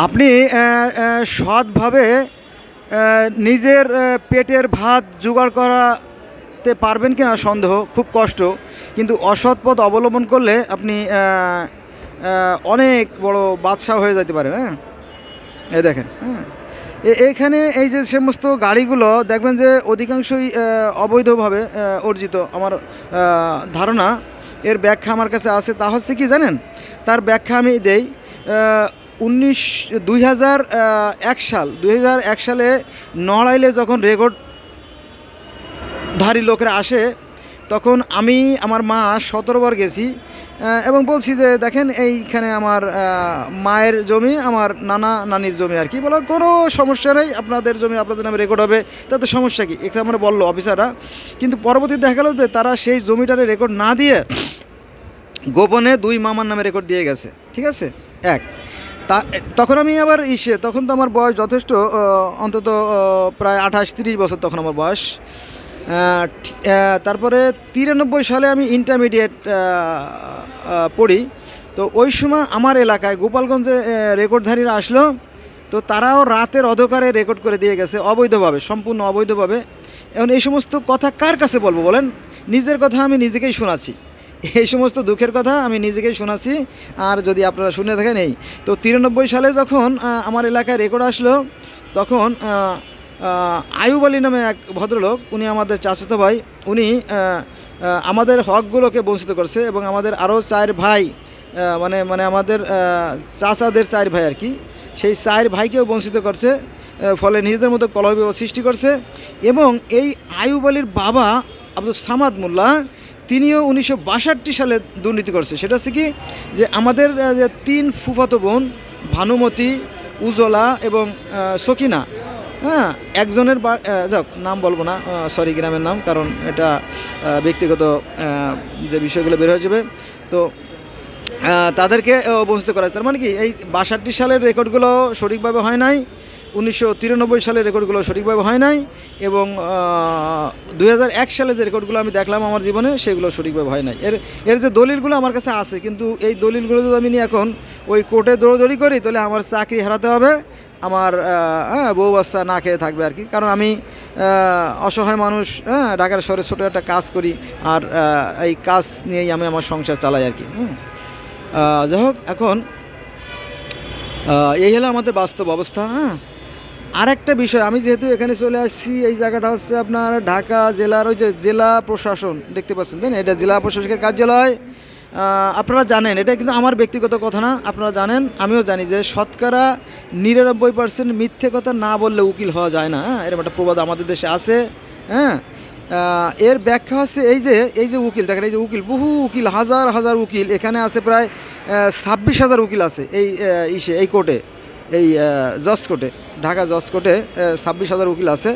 আপনি সৎভাবে নিজের পেটের ভাত জোগাড় করাতে পারবেন কি না সন্দেহ, খুব কষ্ট। কিন্তু অসৎ পথ অবলম্বন করলে আপনি অনেক বড় বাদশা হয়ে যেতে পারেন। হ্যাঁ, এই দেখেন। হ্যাঁ, এইখানে এই যে সমস্ত গাড়িগুলো দেখবেন যে অধিকাংশই অবৈধভাবে অর্জিত। আমার ধারণা, এর ব্যাখ্যা আমার কাছে আছে। তা হচ্ছে কি জানেন, তার ব্যাখ্যা আমি দেই। 2001 সালে নড়াইলে যখন রেকর্ডধারী লোকেরা আসে, তখন আমি আমার মা 17 বার গেছি এবং বলছি যে দেখেন এইখানে আমার মায়ের জমি, আমার নানা নানির জমি আর কি। বলো কোনো সমস্যা নেই, আপনাদের জমি আপনাদের নামে রেকর্ড হবে, তাতে সমস্যা কি, এটা আমরা বললো অফিসাররা। কিন্তু পরবর্তীতে দেখা গেল যে তারা সেই জমিটারে রেকর্ড না দিয়ে গোপনে 2 মামার নামে রেকর্ড দিয়ে গেছে। ঠিক আছে, এক। তখন আমি আবার তখন তো আমার বয়স যথেষ্ট, অন্তত প্রায় 28-30 বছর তখন আমার বয়স। তারপরে 93 সালে আমি ইন্টারমিডিয়েট পড়ি। তো ওই সময় আমার এলাকায় গোপালগঞ্জে রেকর্ডধারীরা আসলো। তো তারাও রাতের অন্ধকারে রেকর্ড করে দিয়ে গেছে অবৈধভাবে, সম্পূর্ণ অবৈধভাবে। এখন এই সমস্ত কথা কার কাছে বলবো বলেন? নিজের কথা আমি নিজেকেই শোনাচ্ছি, এই সমস্ত দুঃখের কথা আমি নিজেকেই শোনাচ্ছি। আর যদি আপনারা শুনে থাকেন, এই তো 93 সালে যখন আমার এলাকায় রেকর্ড আসলো, তখন আয়ুব আলী নামে এক ভদ্রলোক, উনি আমাদের চাচাতো ভাই, উনি আমাদের হকগুলোকে বঞ্চিত করছে এবং আমাদের আরও 4 ভাই, মানে মানে আমাদের চাচাদের 4 ভাই আর কি, সেই 4 ভাইকেও বঞ্চিত করছে। ফলে নিজেদের মতো কলহ সৃষ্টি করছে। এবং এই আয়ুব আলীর বাবা আব্দুল সামাদ মোল্লা, তিনিও 1962 সালে দুর্নীতি করছে। সেটা হচ্ছে কি, যে আমাদের যে 3 ফুফাতো বোন, ভানুমতি, উজ্জ্বলা এবং সকিনা, হ্যাঁ, একজনের যাক নাম বলবো না, সরি গ্রামের নাম, কারণ এটা ব্যক্তিগত যে বিষয়গুলো বের হয়ে যাবে। তো তাদেরকে বঞ্চিত করা, তার মানে কি এই 62 সালের রেকর্ডগুলো সঠিকভাবে হয় নাই, 1993 সালের রেকর্ডগুলো সঠিকভাবে হয় নাই, এবং 2001 সালে যে রেকর্ডগুলো আমি দেখলাম আমার জীবনে, সেগুলো সঠিকভাবে হয় নাই। এর যে দলিলগুলো আমার কাছে আছে, কিন্তু এই দলিলগুলো যদি আমি নিয়ে এখন ওই কোর্টে দৌড়দৌড়ি করি, তাহলে আমার চাকরি হারাতে হবে, আমার বউ বাচ্চা না খেয়ে থাকবে আর কি। কারণ আমি অসহায় মানুষ, ঢাকার শহরে ছোটো একটা কাজ করি, আর এই কাজ নিয়েই আমি আমার সংসার চালাই আর কি। যাই হোক, এখন এই হলো আমাদের বাস্তব অবস্থা। আর একটা বিষয়, আমি যেহেতু এখানে চলে আসছি, এই জায়গাটা হচ্ছে আপনার ঢাকা জেলার ওই যে জেলা প্রশাসন দেখতে পাচ্ছেন, তাই না? এটা জেলা প্রশাসকের কার্যালয়। আপনারা জানেন, এটা কিন্তু আমার ব্যক্তিগত কথা না, আপনারা জানেন, আমিও জানি যে শতকরা 99% মিথ্যে কথা না বললে উকিল হওয়া যায় না। এরকম একটা প্রবাদ আমাদের দেশে আছে। হ্যাঁ, এর ব্যাখ্যা হচ্ছে এই যে উকিল দেখেন, এই যে উকিল, বহু উকিল, হাজার হাজার উকিল এখানে আছে, প্রায় 26,000 উকিল আছে এই কোর্টে, এই জজ কোর্টে, ঢাকা জজ কোর্টে 26,000 উকিল আছে।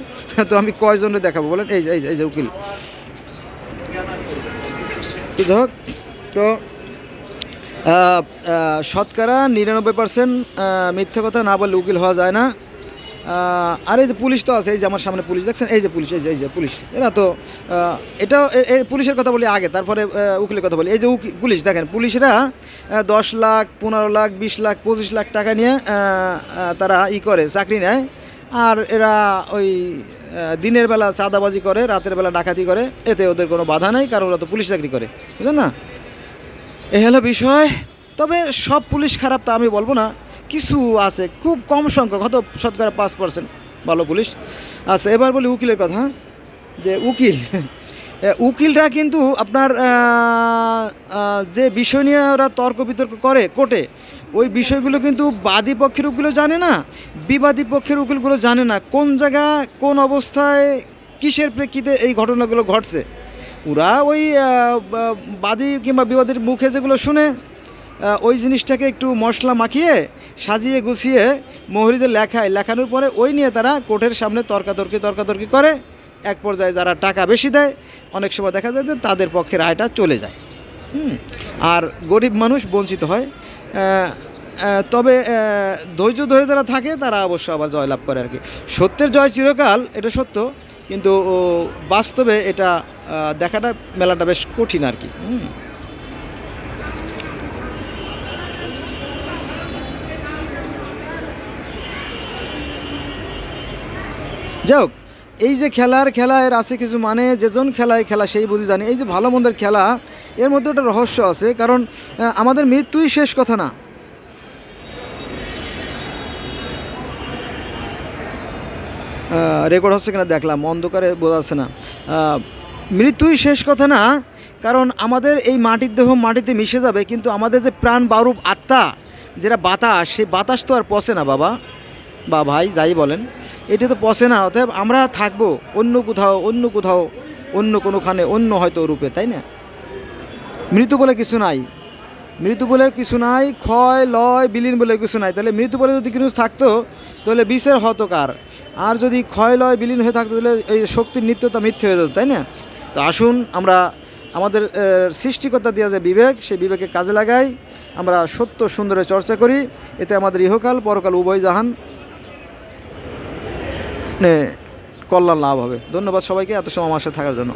তো আমি কয়জনে দেখাবো বলেন? এই যে উকিল। হোক, তো শতকরা 99% মিথ্যে কথা না বললে উকিল হওয়া যায় না। আর এই যে পুলিশ তো আছে, এই যে আমার সামনে পুলিশ দেখছেন, এই যে পুলিশ, এই যে পুলিশ, এরা তো এটাও পুলিশের কথা বলি আগে, তারপরে উকিলের কথা বলি। এই যে পুলিশ দেখেন, পুলিশরা 10 লাখ, 15 লাখ, 20 লাখ, 25 লাখ টাকা নিয়ে তারা করে চাকরি নেয়। আর এরা ওই দিনের বেলা চাঁদাবাজি করে, রাতের বেলা ডাকাতি করে, এতে ওদের কোনো বাধা নেই, কারণ ওরা তো পুলিশ চাকরি করে, বুঝলেন না? এ হলো বিষয়। তবে সব পুলিশ খারাপ তা আমি বলবো না, কিছু আছে, খুব কম সংখ্যক, হয়তো শতকরা 5% ভালো পুলিশ আছে। এবার বলি উকিলের কথা, যে উকিলরা কিন্তু আপনার যে বিষয় নিয়ে ওরা তর্ক বিতর্ক করে কোর্টে, ওই বিষয়গুলো কিন্তু বাদী পক্ষের উকিলও জানে না, বিবাদী পক্ষের উকিলগুলো জানে না, কোন জায়গা কোন অবস্থায় কিসের প্রেক্ষিতে এই ঘটনাগুলো ঘটছে। ওরা ওই বাদী কিংবা বিবাদীর মুখে যেগুলো শুনে, ওই জিনিসটাকে একটু মশলা মাখিয়ে সাজিয়ে গুছিয়ে মোহরিদের লেখানোর পরে ওই নিয়ে তারা কোর্টের সামনে তর্কাতর্কি করে। এক পর্যায়ে যারা টাকা বেশি দেয়, অনেক সময় দেখা যায় যে তাদের পক্ষে রায়টা চলে যায়। আর গরিব মানুষ বঞ্চিত হয়। তবে ধৈর্য ধরে যারা থাকে, তারা অবশ্য আবার জয়লাভ করে আর কি। সত্যের জয় চিরকাল, এটা সত্য, কিন্তু বাস্তবে এটা দেখাটা মেলাটা বেশ কঠিন আর কি। যাই হোক, এই যে খেলা এর আছে কিছু মানে, যেজন খেলায় খেলা সেই বুঝি জানে। এই যে ভালো মন্দের খেলা, এর মধ্যে একটা রহস্য আছে, কারণ আমাদের মৃত্যুই শেষ কথা না। রেকর্ড হচ্ছে কিনা দেখলাম, অন্ধকারে বোঝা যাচ্ছে না। মৃত্যুই শেষ কথা না, কারণ আমাদের এই মাটির দেহ মাটিতে মিশে যাবে, কিন্তু আমাদের যে প্রাণ বারুপ আত্মা, যেটা বাতাস, সেই বাতাস তো আর পচে না বাবা বা ভাই, যাই বলেন, এটা তো পচে না। অতএব আমরা থাকবো অন্য কোথাও, অন্য কোনোখানে, অন্য হয়তো রূপে, তাই না? মৃত্যু বলে কিছু নাই, মৃত্যু বলে কিছু নাই, ক্ষয় লয় বিলীন বলে কিছু নাই। তাহলে মৃত্যু বলে যদি কিছু থাকতো, তাহলে বিষের হতো কার? আর যদি ক্ষয় লয় বিলীন হয়ে থাকতো, তাহলে এই শক্তির নিত্যতা মিথ্যে হয়ে যেত, তাই না? তো আসুন আমরা আমাদের সৃষ্টিকর্তা দেওয়া যে বিবেক, সেই বিবেকে কাজে লাগাই, আমরা সত্য সুন্দরের চর্চা করি। এতে আমাদের ইহকাল পরকাল উভয় জাহান কল্যাণ লাভ হবে। ধন্যবাদ সবাইকে এত সময় আমার সাথে থাকার জন্য।